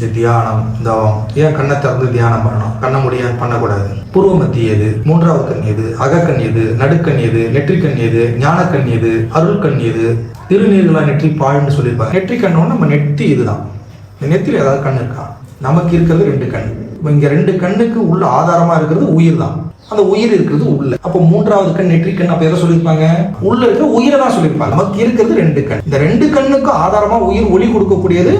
தியானம், தவம். ஏன் கண்ணை திறந்து தியானம் பண்ணணும்? கண்ண முடிய பண்ணக்கூடாது. பூர்வ மத்திய எது, மூன்றாவது கண் எது, அகக்கண் எது, நடுக்கண் எது, நெற்றிக்கண் எது, ஞானக்கண் எது, அருள் கண் எது, திருநீர்களா நெற்றி பாழ்னு சொல்லியிருப்பாங்க. நெற்றி கண்ணோன்னு நம்ம நெத்தி இதுதான். இந்த நெத்தியில் ஏதாவது கண் இருக்கா? நமக்கு இருக்கிறது 2 கண். இங்க 2 கண்ணுக்கு உள்ள ஆதாரமா இருக்கிறது உயிர் தான். அந்த உயிர் இருக்கிறது உள்ள. அப்போ மூன்றாவது கண் நெற்றிக்கண் அப்ப எதை சொல்லியிருப்பாங்க? உள்ள இருக்கிற உயிரை தான் சொல்லியிருப்பாங்க. நமக்கு இருக்கிறது 2 கண். இந்த 2 கண்ணுக்கு ஆதாரமா உயிர் ஒளி கொடுக்கக்கூடியது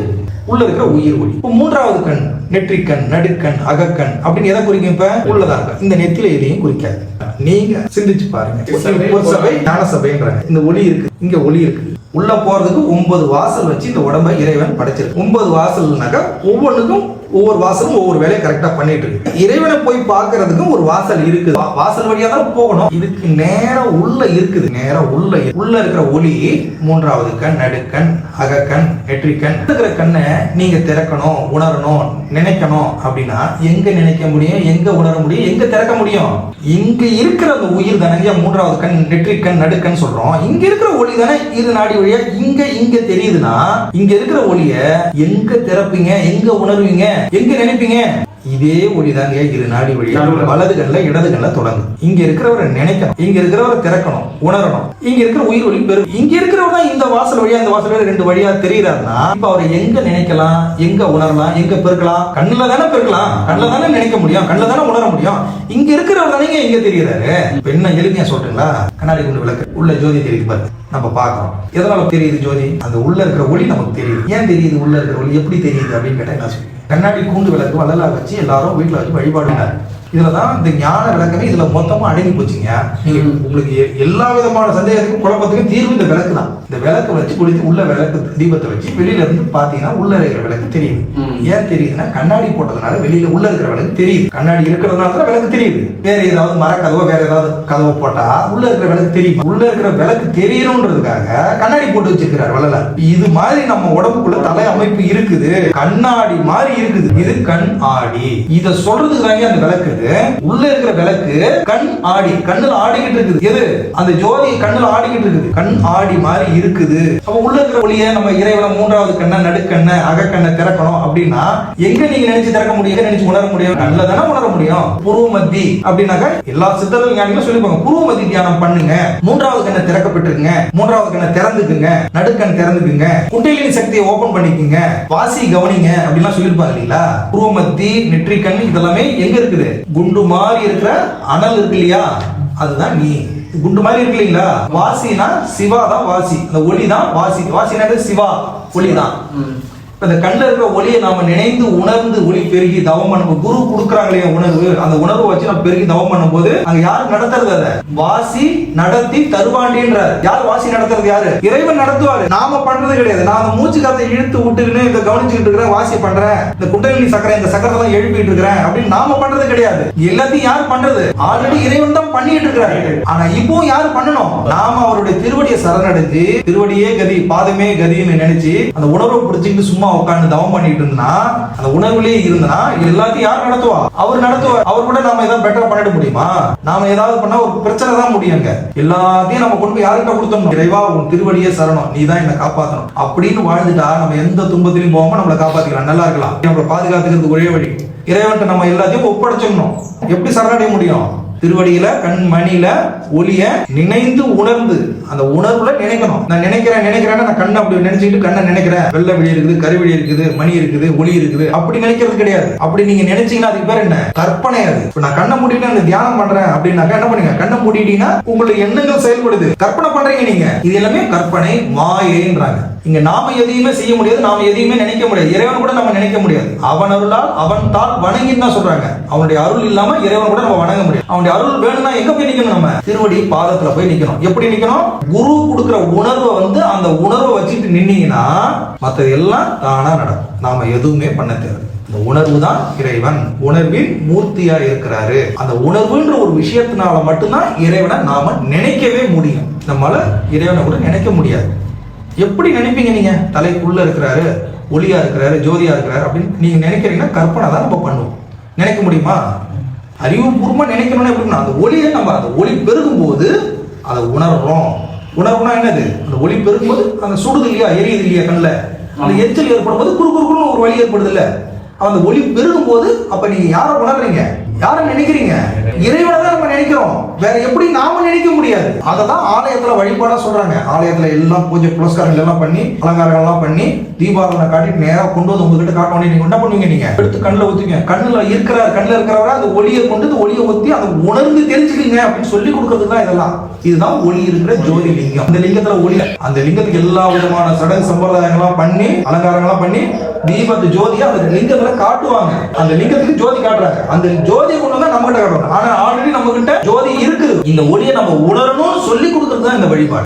உள்ள இருக்கிற உயிர் ஒளி. இப்போ மூன்றாவது கண் நெற்றிக்கண், நடுக்கண், அகக்கண் அப்படின்னு எதை குறிக்கும்? இப்ப உள்ளதா இருக்க இந்த நெத்தில எதையும் குறிக்காது. நீங்க சிந்திச்சு பாருங்க. ஒரு சபை ஞான சபைன்றாங்க. இந்த ஒளி இருக்கு, இங்க ஒளி இருக்கு. உள்ள போறதுக்கு 9 வாசல் வச்சு இந்த உடம்பை இறைவன் படைச்சிருக்கு. 9 வாசல்னாக்கா ஒவ்வொன்றுக்கும் ஒவ்வொரு வாசலும் ஒவ்வொரு வேலையை கரெக்டா பண்ணிட்டு இருக்கு. இறைவனை போய் பார்க்கறதுக்கும் ஒரு வாசல் இருக்குது. வாசல் வழியா தான் போகணும். இதுக்கு நேரம் உள்ள இருக்குது. நேரம் உள்ள இருக்கிற ஒளி மூன்றாவது கண், நடுக்கண், அகக்கண், நெற்றிக்கண். இருக்கிற கண்ணை நீங்க திறக்கணும், உணரணும், நினைக்கணும் அப்படின்னா எங்க நினைக்க முடியும், எங்க உணர முடியும், எங்க திறக்க முடியும்? இங்க இருக்கிற அந்த உயிர் தானே மூன்றாவது கண், நெற்றிக்கண், நடுக்கண் சொல்றோம். இங்க இருக்கிற ஒளி தானே இரு நாடி வழியா இங்க தெரியுதுன்னா இங்க இருக்கிற ஒளிய எங்க திறப்பீங்க, எங்க உணர்வீங்க, எங்க நினைப்பீங்க? இதே ஒளிதாங்க இரு நாடி வழியா வலது கண்ல இடது கண்ல தொடங்கும். இங்க இருக்கிறவரை நினைக்கணும், இங்க இருக்கிறவரை திறக்கணும், உணரணும். இங்க இருக்கிற உயிர் ஒளி பெரும். இங்க இருக்கிறவங்க இந்த வாசல் வழியா இந்த வாசல் வழியா 2 வழியா தெரியுறாருன்னா இப்ப அவரை எங்க நினைக்கலாம், எங்க உணரலாம், எங்க பெருக்கலாம்? கண்ணுல தானே பெருக்கலாம், கண்ணுல தானே நினைக்க முடியும், கண்ணுல தானே உணர முடியும். இங்க இருக்கிறவர் தானே எங்க தெரியுறாரு. இப்ப என்ன எளிமையா சொல்றீங்களா? கண்ணாடி கொண்டு விளக்கு உள்ள ஜோதி தெரியுது பாரு, நம்ம பாக்குறோம். எதனால தெரியுது ஜோதி? அந்த உள்ள இருக்கிற ஒளி நமக்கு தெரியுது. ஏன் தெரியுது? உள்ள இருக்கிற ஒளி எப்படி தெரியுது அப்படின்னு கேட்டா என்ன சொல்லுங்க? கண்ணாடி கூண்டு விளக்கு வள்ளலா வச்சு எல்லாரும் வீட்டுல வச்சு வழிபாடுனாரு. இதுலதான் இந்த ஞான விளக்கமே இதுல மொத்தமா அடங்கி போச்சுங்க. நீங்க உங்களுக்கு எல்லா விதமான சந்தேகத்துக்கும் குழப்பத்துக்கும் தீர்வு இந்த விளக்கு தான். இந்த விளக்கு வச்சு குளித்து உள்ள விளக்கு தீபத்தை வச்சு வெளியில இருந்து பாத்தீங்கன்னா உள்ள இருக்கிற விளக்கு தெரியுது. ஏன் தெரியுதுன்னா கண்ணாடி போட்டதுனால வெளியில உள்ள இருக்கிற விளக்கு தெரியுது. கண்ணாடி இருக்கிறதுனால விளக்கு தெரியுது. வேற ஏதாவது மரக்கதவோ வேற ஏதாவது கதவை போட்டா உள்ள இருக்கிற விளக்கு தெரியும். உள்ள இருக்கிற விளக்கு தெரியணும்ன்றதுக்காக கண்ணாடி போட்டு வச்சிருக்கிறார் வள்ளல. இது மாதிரி நம்ம உடம்புக்குள்ள தலை அமைப்பு இருக்குது. கண்ணாடி மாதிரி இருக்குது. இது கண் ஆடி. இத சொல்றதுக்கு தாங்க அந்த விளக்கு. உள்ள இருக்கிற விளக்கு கண் ஆடி, கண்ணுல ஆடிக்கிட்டு இருக்குது. எது? அந்த ஜோதி கண்ணுல ஆடிக்கிட்டு இருக்குது. கண் ஆடி மாதிரி இருக்குது. அப்ப உள்ள இருக்கிற ஒளியை நம்ம இறைவனை மூன்றாவது கண்ணை, நடுக்கண்ணை, அகக்கண்ணை திறக்கணும் அப்படின்னா எங்க நீங்க நினைச்சு திறக்க முடியும், நினைச்சு உணர முடியும்? கண்ணுல தானே உணர முடியும். பூர்வ மத்தி அப்படின்னாக்க எல்லா சித்தர்கள் ஞானிகளும் சொல்லிப்பாங்க, பூர்வ மத்தி தியானம் பண்ணுங்க, மூன்றாவது கண்ணை திறக்கப்பட்டிருங்க, மூன்றாவது கண்ணை திறந்துக்குங்க, நடுக்கண் திறந்துக்குங்க, குண்டலினி சக்தியை ஓபன் பண்ணிக்குங்க, வாசி கவனிங்க அப்படின்லாம் சொல்லிருப்பாங்க இல்லைங்களா? பூர்வ மத்தி, நெற்றிக்கண் இதெல்லாமே எங்க இருக்குது? குண்டு மாதிரி இருக்கிற அனல் இருக்கு இல்லையா, அதுதான் நீ. குண்டு மாதிரி இருக்கு இல்லைங்களா? வாசினா சிவா தான் வாசி, அந்த ஒளி தான் வாசி. வாசினா சிவா, ஒளி தான். இப்ப இந்த கண்ணில் இருக்கிற ஒளியை நாம நினைந்து உணர்ந்து ஒளி பெருகி தவம் பண்ணும். குரு கொடுக்குறாங்களே உணர்வு, அந்த உணர்வை வச்சு நம்ம பெருகி தவம் பண்ணும் போது அங்க யாரு நடத்துறது? அதை வாசி நடத்தி தருவாண்டின்றார். யார் வாசி நடத்துறது? யாரு? இறைவன் நடத்துவாரு. நாம பண்றது கிடையாது. நான் மூச்சு காத்தை இழுத்து விட்டுக்கின்னு இதை கவனிச்சுட்டு இருக்கிறேன், வாசி பண்றேன், இந்த குண்டலினி சக்கரை இந்த சக்கரத்தை தான் எழுப்பிட்டு இருக்கிறேன் அப்படின்னு நாம பண்றது கிடையாது. எல்லாத்தையும் யார் பண்றது? ஆல்ரெடி இறைவன் தான் பண்ணிட்டு இருக்கிறாரு. ஆனா இப்போ யாரு பண்ணணும்? நாம அவருடைய திருவடியை சரணடைஞ்சு திருவடியே கதி, பாதமே கதின்னு நினைச்சு அந்த உணர்வை பிடிச்சிட்டு சும்மா உட்கார்ந்து தவம் பண்ணிட்டு இருந்தா, அந்த உணர்வுலயே இருந்தா எல்லாத்தையும் யார் நடத்துவா? அவர் நடத்துவார். அவர் கூட நாம ஏதாவது பெட்டரா பண்ணிட முடியுமா? நாம ஏதாவது பண்ணா ஒரு பிரச்சனை தான் முடியுங்க. எல்லாத்தையும் நம்ம கொண்டு போய் யாருக்கிட்ட கொடுத்தோம்? இறைவா உன் திருவடியே சரணம், நீ தான் என்னை காப்பாற்றணும் அப்படின்னு வாழ்ந்துட்டா நம்ம எந்த துன்பத்திலையும் போகாம நம்மளை காப்பாத்திக்கலாம், நல்லா இருக்கலாம். நம்மளை பாதுகாத்துக்கிறதுக்கு ஒரே வழி இறைவன்ட்ட நம்ம எல்லாத்தையும் ஒப்படைச்சிடணும். எப்படி சரணடைய முடியும்? திருவடியில கண் மணியில ஒளிய நினைந்து உணர்ந்து அந்த உணர்வுல நினைக்கணும். நான் நினைக்கிறேன் நான் கண்ணை அப்படி நினைச்சுட்டு கண்ணை நினைக்கிறேன், வெள்ளை விழி இருக்குது, கருவிழி இருக்குது, மணி இருக்குது, ஒளி இருக்குது அப்படி நினைக்கிறது கிடையாது. அப்படி நீங்க நினைச்சீங்கன்னா அதுக்கு பேர் என்ன? கற்பனை. அது இப்ப நான் கண்ணை மூடிட்டு அந்த தியானம் பண்றேன் அப்படின்னாக்கா என்ன பண்ணுங்க? கண்ணை மூடிட்டீங்கன்னா உங்களுக்கு எண்ணங்கள் செயல்படுது, கற்பனை பண்றீங்க நீங்க. இது எல்லாமே கற்பனை, மாயைன்றாங்க. இங்க நாம எதையுமே செய்ய முடியாது, நாம எதையுமே நினைக்க முடியாது. இறைவன் கூட நம்ம நினைக்க முடியாது. அவன் அருளால் அவன் தாள் வணங்கின்னு தான் சொல்றாங்க. அவனுடைய அருள் இல்லாம இறைவன் கூட நம்ம வணங்க முடியாது. அவனுடைய அருள் வேணும்னா எங்க போய் நிக்கணும்? நம்ம திருவடி பாதத்துல போய் நிக்கணும். எப்படி நிக்கணும்? குரு கொடுக்கிற உணர்வை அந்த உணர்வை வச்சுட்டு நின்னீங்கன்னா மற்றது எல்லாம் தானா நடக்கும். நாம எதுவுமே பண்ண தேவை. இந்த உணர்வு தான் இறைவன், உணர்வின் மூர்த்தியா இருக்கிறாரு. அந்த உணர்வுன்ற ஒரு விஷயத்தினால மட்டும்தான் இறைவனை நாம நினைக்கவே முடியும். நம்மளால இறைவனை கூட நினைக்க முடியாது. எப்படி நினைப்பீங்க நீங்க? தலைக்குள்ள இருக்கிறாரு, ஒளியா இருக்கிறாரு, ஜோதியா இருக்கிறாரு அப்படின்னு நீங்க நினைக்கிறீங்கன்னா கற்பனை தான் நம்ம பண்ணுவோம். நினைக்க முடியுமா? அறிவுபூர்வமா நினைக்கணும்னா எப்படின்னா அந்த ஒளியை நம்ம அந்த ஒளி பெருகும் போது அதை உணர்றோம். உணர்வுனா என்னது? அந்த ஒளி பெருகும் போது அந்த சுடுது இல்லையா, எரியுது இல்லையா கண்ணில், அந்த எரிச்சல் ஏற்படும் போது குறு குறுன்னு ஒரு வழி ஏற்படுது இல்ல. அந்த ஒளி பெருகும் போது அப்ப நீங்க யாரை உணர்றீங்க, யாரை நினைக்கிறீங்க? இறைவனை தான் நம்ம நினைக்கிறோம். வேற எப்படி நாம நினைக்க முடியாது? அததான் ஆலயத்துல வழிபாடா சொல்றாங்க. ஆலயத்துல எல்லாம் பூஜை புரஸ்காரங்கள் எல்லாம் பண்ணி அலங்காரங்கள் எல்லாம் பண்ணி தீபாவளி காட்டி நேரா கொண்டு வந்து உங்ககிட்ட காட்டணும். நீங்க என்ன பண்ணுவீங்க? நீங்க எடுத்து கண்ணில் ஊத்துங்க. கண்ணுல இருக்கிறவரை அந்த ஒளியை கொண்டு ஒளியை ஊத்தி அதை உணர்ந்து தெரிஞ்சுக்கீங்க அப்படின்னு சொல்லி கொடுக்கறது தான் இதெல்லாம். இதுதான் ஒளி இருக்கிற ஜோதி லிங்கம். அந்த லிங்கத்துல ஒளி, அந்த லிங்கத்துக்கு எல்லா விதமான சடங்கு சம்பிரதாயங்கள்லாம் பண்ணி அலங்காரங்கள்லாம் பண்ணி தீபத்து ஜோதியை அந்த லிங்கத்துல காட்டுவாங்க. அந்த லிங்கத்துக்கு ஜோதி காட்டுறாங்க. அந்த ஜோதியை கொண்டு வந்து நம்ம கிட்ட காட்டுவாங்க. ஆனா ஆல்ரெடி நம்ம கிட்ட ஜோதி இருக்கு. இந்த ஒளியை நம்ம உணரணும்னு சொல்லி கொடுக்கறது தான் இந்த வழிபாடு.